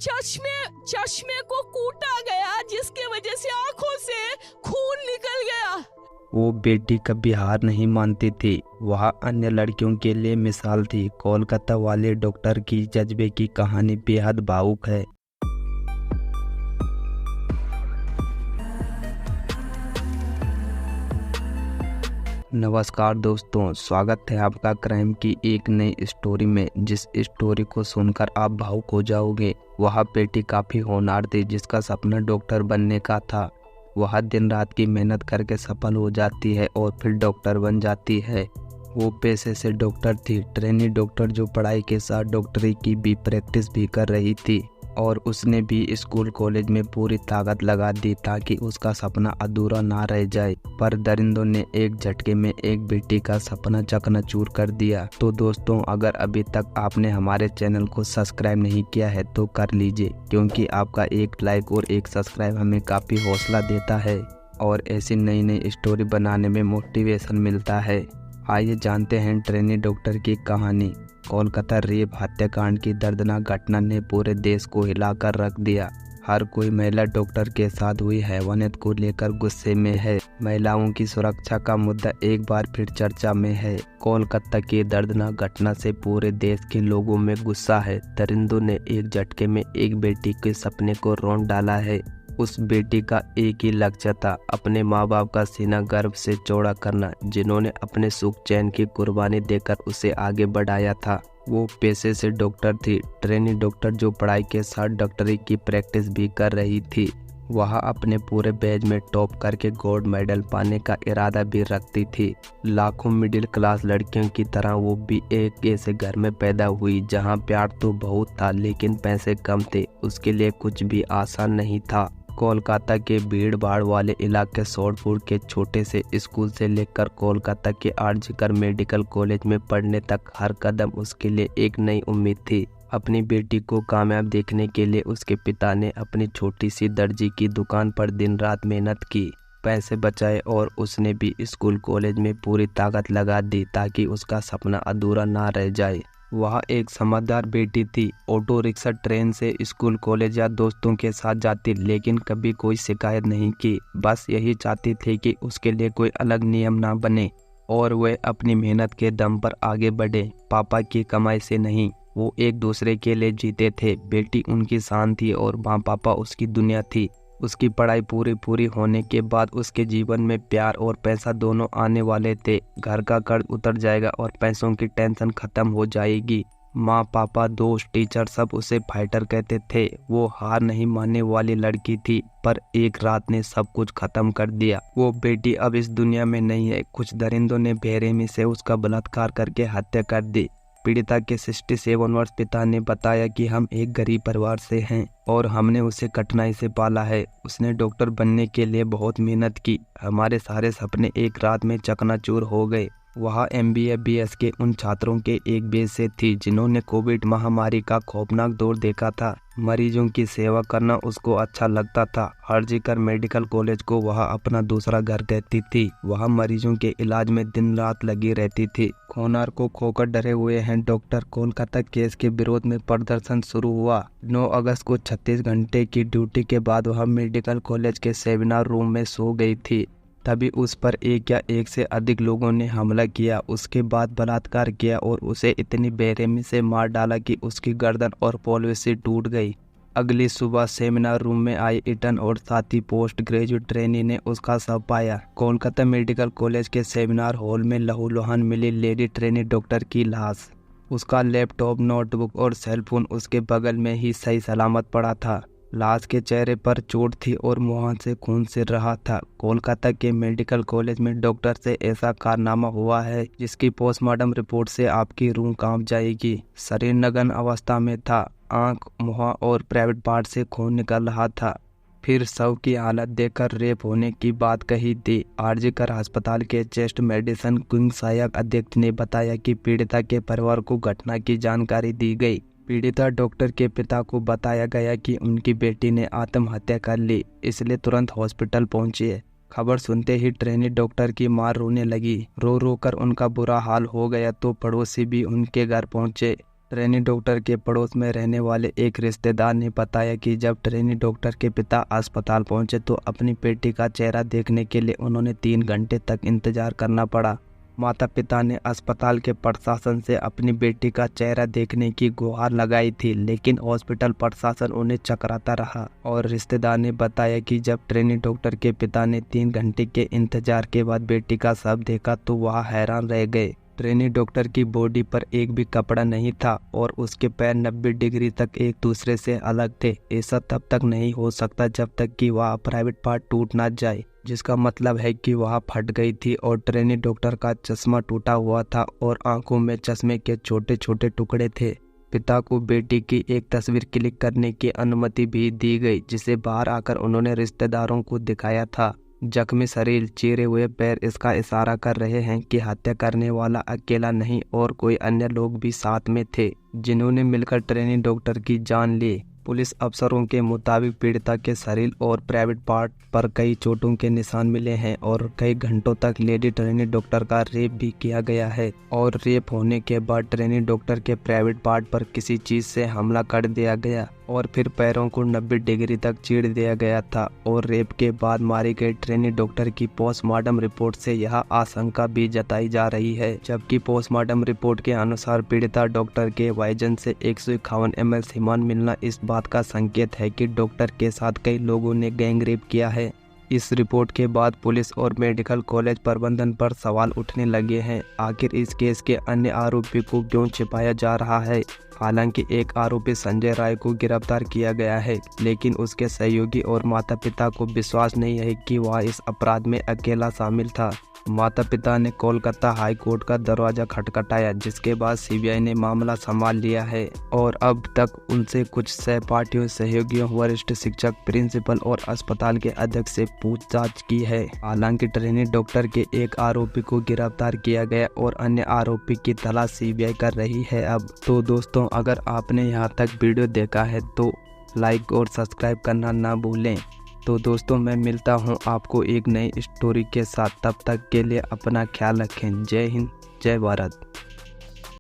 चश्मे चश्मे को कूटा गया, जिसकी वजह से आंखों से खून निकल गया। वो बेटी कभी हार नहीं मानती थी। वह अन्य लड़कियों के लिए मिसाल थी। कोलकाता वाले डॉक्टर की जज्बे की कहानी बेहद भावुक है। नमस्कार दोस्तों, स्वागत है आपका क्राइम की एक नई स्टोरी में। जिस स्टोरी को सुनकर आप भावुक हो जाओगे। वह बेटी काफ़ी होनहार थी, जिसका सपना डॉक्टर बनने का था। वह दिन रात की मेहनत करके सफल हो जाती है और फिर डॉक्टर बन जाती है। वो पेशे से डॉक्टर थी, ट्रेनी डॉक्टर, जो पढ़ाई के साथ डॉक्टरी की भी प्रैक्टिस भी कर रही थी। और उसने भी स्कूल कॉलेज में पूरी ताकत लगा दी ताकि उसका सपना अधूरा ना रह जाए। पर दरिंदों ने एक झटके में एक बेटी का सपना चकनाचूर कर दिया। तो दोस्तों, अगर अभी तक आपने हमारे चैनल को सब्सक्राइब नहीं किया है तो कर लीजिए, क्योंकि आपका एक लाइक और एक सब्सक्राइब हमें काफ़ी हौसला देता है और ऐसी नई नई स्टोरी बनाने में मोटिवेशन मिलता है। आइए जानते हैं ट्रेनी डॉक्टर की कहानी। कोलकाता रेप हत्याकांड की दर्दनाक घटना ने पूरे देश को हिलाकर रख दिया। हर कोई महिला डॉक्टर के साथ हुई हैवानियत को लेकर गुस्से में है। महिलाओं की सुरक्षा का मुद्दा एक बार फिर चर्चा में है। कोलकाता की दर्दनाक घटना से पूरे देश के लोगों में गुस्सा है। दरिंदों ने एक झटके में एक बेटी के सपने को रौंद डाला है। उस बेटी का एक ही लक्ष्य था, अपने माँ बाप का सीना गर्व से चौड़ा करना, जिन्होंने अपने सुख चैन की कुर्बानी देकर उसे आगे बढ़ाया था। वो पेशे से डॉक्टर थी, ट्रेनी डॉक्टर, जो पढ़ाई के साथ डॉक्टरी की प्रैक्टिस भी कर रही थी। वह अपने पूरे बैच में टॉप करके गोल्ड मेडल पाने का इरादा भी रखती थी। लाखों मिडिल क्लास लड़कियों की तरह वो भी एक ऐसे घर में पैदा हुई जहां प्यार तो बहुत था लेकिन पैसे कम थे। उसके लिए कुछ भी आसान नहीं था। कोलकाता के भीड़ भाड़ वाले इलाके सोडपुर के छोटे से स्कूल से लेकर कोलकाता के आरजीकर मेडिकल कॉलेज में पढ़ने तक हर कदम उसके लिए एक नई उम्मीद थी। अपनी बेटी को कामयाब देखने के लिए उसके पिता ने अपनी छोटी सी दर्जी की दुकान पर दिन रात मेहनत की, पैसे बचाए और उसने भी स्कूल कॉलेज में पूरी ताकत लगा दी ताकि उसका सपना अधूरा ना रह जाए। वह एक समझदार बेटी थी। ऑटो रिक्शा, ट्रेन से स्कूल कॉलेज या दोस्तों के साथ जाती, लेकिन कभी कोई शिकायत नहीं की। बस यही चाहती थी कि उसके लिए कोई अलग नियम ना बने और वह अपनी मेहनत के दम पर आगे बढ़े, पापा की कमाई से नहीं। वो एक दूसरे के लिए जीते थे। बेटी उनकी शान थी और माँ पापा उसकी दुनिया थी। उसकी पढ़ाई पूरी होने के बाद उसके जीवन में प्यार और पैसा दोनों आने वाले थे। घर का कर्ज उतर जाएगा और पैसों की टेंशन खत्म हो जाएगी। माँ पापा, दोस्त, टीचर सब उसे फाइटर कहते थे। वो हार नहीं मानने वाली लड़की थी, पर एक रात ने सब कुछ खत्म कर दिया। वो बेटी अब इस दुनिया में नहीं है। कुछ दरिंदों ने बेरहमी से उसका बलात्कार करके हत्या कर दी। पीड़िता के 67 वर्ष पिता ने बताया कि हम एक गरीब परिवार से हैं और हमने उसे कठिनाई से पाला है। उसने डॉक्टर बनने के लिए बहुत मेहनत की। हमारे सारे सपने एक रात में चकनाचूर हो गए। वह MBA BS के उन छात्रों के एक बैच से थी जिन्होंने कोविड महामारी का खौफनाक दौर देखा था। मरीजों की सेवा करना उसको अच्छा लगता था। आरजीकर मेडिकल कॉलेज को वह अपना दूसरा घर कहती थी। वह मरीजों के इलाज में दिन रात लगी रहती थी। होनहार को खोकर डरे हुए हैं डॉक्टर। कोलकाता केस के विरोध में प्रदर्शन शुरू हुआ। 9 अगस्त को 36 घंटे की ड्यूटी के बाद वह मेडिकल कॉलेज के सेमिनार रूम में सो गई थी। तभी उस पर एक या एक से अधिक लोगों ने हमला किया, उसके बाद बलात्कार किया और उसे इतनी बेरहमी से मार डाला कि उसकी गर्दन और पेल्विस टूट गई। अगली सुबह सेमिनार रूम में आई ईटन और साथी पोस्ट ग्रेजुएट ट्रेनी ने उसका शव पाया। कोलकाता मेडिकल कॉलेज के सेमिनार हॉल में लहूलुहान मिली लेडी ट्रेनी डॉक्टर की लाश। उसका लैपटॉप, नोटबुक और सेलफोन उसके बगल में ही सही सलामत पड़ा था। लाश के चेहरे पर चोट थी और मुंह से खून सिर रहा था। कोलकाता के मेडिकल कॉलेज में डॉक्टर से ऐसा कारनामा हुआ है जिसकी पोस्टमार्टम रिपोर्ट से आपकी रूह कांप जाएगी। शरीर नग्न अवस्था में था। आंख, मुंह और प्राइवेट पार्ट से खून निकल रहा था। फिर शव की हालत देखकर रेप होने की बात कही थी। आरजीकर अस्पताल के चेस्ट मेडिसिन विंग सहायक अध्यक्ष ने बताया कि पीड़िता के परिवार को घटना की जानकारी दी गई। पीड़िता डॉक्टर के पिता को बताया गया कि उनकी बेटी ने आत्महत्या कर ली, इसलिए तुरंत हॉस्पिटल पहुंची। खबर सुनते ही ट्रेनी डॉक्टर की मां रोने लगी। रो रो कर उनका बुरा हाल हो गया तो पड़ोसी भी उनके घर पहुंचे। ट्रेनी डॉक्टर के पड़ोस में रहने वाले एक रिश्तेदार ने बताया कि जब ट्रेनी डॉक्टर के पिता अस्पताल पहुंचे तो अपनी बेटी का चेहरा देखने के लिए उन्होंने 3 घंटे तक इंतजार करना पड़ा। माता पिता ने अस्पताल के प्रशासन से अपनी बेटी का चेहरा देखने की गुहार लगाई थी, लेकिन हॉस्पिटल प्रशासन उन्हें चकराता रहा। और रिश्तेदार ने बताया कि जब ट्रेनी डॉक्टर के पिता ने 3 घंटे के इंतजार के बाद बेटी का शव देखा तो वह हैरान रह गए। ट्रेनी डॉक्टर की बॉडी पर एक भी कपड़ा नहीं था और उसके पैर 90 डिग्री तक एक दूसरे से अलग थे। ऐसा तब तक नहीं हो सकता जब तक कि वह प्राइवेट पार्ट टूट ना जाए, जिसका मतलब है कि वह फट गई थी। और ट्रेनी डॉक्टर का चश्मा टूटा हुआ था और आंखों में चश्मे के छोटे छोटे टुकड़े थे। पिता को बेटी की एक तस्वीर क्लिक करने की अनुमति भी दी गई, जिसे बाहर आकर उन्होंने रिश्तेदारों को दिखाया था। जख्मी शरीर, चीरे हुए पैर इसका इशारा कर रहे हैं कि हत्या करने वाला अकेला नहीं और कोई अन्य लोग भी साथ में थे, जिन्होंने मिलकर ट्रेनी डॉक्टर की जान ली। पुलिस अफसरों के मुताबिक पीड़िता के शरीर और प्राइवेट पार्ट पर कई चोटों के निशान मिले हैं और कई घंटों तक लेडी ट्रेनी डॉक्टर का रेप भी किया गया है। और रेप होने के बाद ट्रेनी डॉक्टर के प्राइवेट पार्ट पर किसी चीज से हमला कर दिया गया और फिर पैरों को 90 डिग्री तक चीर दिया गया था। और रेप के बाद मारी गई ट्रेनी डॉक्टर की पोस्टमार्टम रिपोर्ट से यह आशंका भी जताई जा रही है, जबकि पोस्टमार्टम रिपोर्ट के अनुसार पीड़िता डॉक्टर के वाइजन से 151 ml सीमान मिलना इस बात का संकेत है कि डॉक्टर के साथ कई लोगों ने गैंग रेप किया है। इस रिपोर्ट के बाद पुलिस और मेडिकल कॉलेज प्रबंधन पर सवाल उठने लगे हैं। आखिर इस केस के अन्य आरोपी को क्यों छिपाया जा रहा है? हालांकि एक आरोपी संजय राय को गिरफ्तार किया गया है, लेकिन उसके सहयोगी और माता पिता को विश्वास नहीं है कि वह इस अपराध में अकेला शामिल था। माता पिता ने कोलकाता हाई कोर्ट का दरवाजा खटखटाया, जिसके बाद सीबीआई ने मामला संभाल लिया है और अब तक उनसे कुछ सहपाठियों, सहयोगियों, वरिष्ठ शिक्षक, प्रिंसिपल और अस्पताल के अध्यक्ष से पूछताछ की है। हालांकि ट्रेनी डॉक्टर के एक आरोपी को गिरफ्तार किया गया और अन्य आरोपी की तलाश सीबीआई कर रही है अब। तो दोस्तों, अगर आपने यहाँ तक वीडियो देखा है तो लाइक और सब्सक्राइब करना ना भूलें। तो दोस्तों, मैं मिलता हूँ आपको एक नई स्टोरी के साथ। तब तक के लिए अपना ख्याल रखें। जय हिंद, जय भारत।